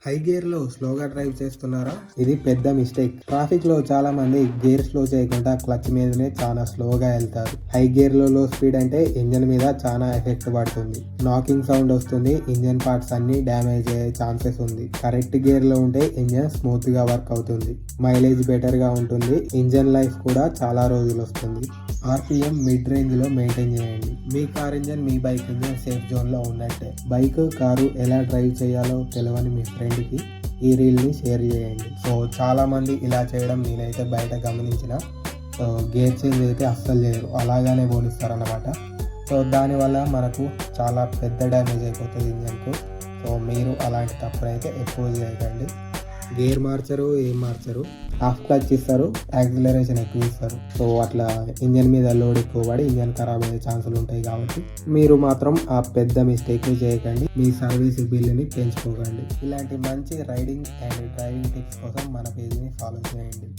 High gear లో స్లోగా drive చేస్తున్నారా? ఇది పెద్ద మిస్టేక్. ట్రాఫిక్ లో చాలా మంది గేర్ స్లో చేయకుండా క్లచ్ మీదనే చాలా స్లోగా వెళ్తారు. హై గేర్ లో లో స్పీడ్ అంటే ఇంజన్ మీద చాలా ఎఫెక్ట్ పడుతుంది. నాకింగ్ సౌండ్ వస్తుంది. ఇంజన్ పార్ట్స్ అన్ని డ్యామేజ్ అయ్యే ఛాన్సెస్ ఉంది. కరెక్ట్ గేర్ లో ఉంటే ఇంజన్ స్మూత్ గా వర్క్ అవుతుంది. మైలేజ్ బెటర్ గా ఉంటుంది. ఇంజన్ లైఫ్ కూడా చాలా రోజులు వస్తుంది. ఆర్పిఎం మిడ్ రేంజ్ లో మెయింటైన్ చేయండి. మీ కార్ ఇంజన్ మీ బైక్ ఇంజన్ సేఫ్ జోన్ లో ఉన్నట్టే. బైక్ కారు ఎలా డ్రైవ్ చేయాలో తెలియని మీ ఫ్రెండ్ కి ఈ రీల్ ని షేర్ చేయండి. సో చాలా మంది ఇలా చేయడం నేనైతే బయట గమనించిన. సో గేర్ చేంజ్ అయితే అస్సలు చేయరు, అలాగానే పోనిస్తారు అన్నమాట. సో దానివల్ల మనకు చాలా పెద్ద డ్యామేజ్ అయిపోతుంది ఇంజన్కు. సో మీరు అలాంటి తప్పునైతే ఎప్పుడు చేయకండి. గేర్ మార్చరు, ఏం మార్చరు, హాఫ్ క్లచ్ ఇస్తారు, యాక్సిలరేషన్ ఎక్కువ ఇస్తారు. సో అట్లా ఇంజన్ మీద లోడ్ ఎక్కువ పడి ఇంజన్ ఖరాబ్ అయ్యే ఛాన్సులు ఉంటాయి. కాబట్టి మీరు మాత్రం ఆ పెద్ద మిస్టేక్ చేయకండి. మీ సర్వీస్ బిల్లుని పెంచుకోకండి. ఇలాంటి మంచి రైడింగ్ అండ్ డ్రైవింగ్ టిప్స్ కోసం మన పేజ్ని ఫాలో చేయండి.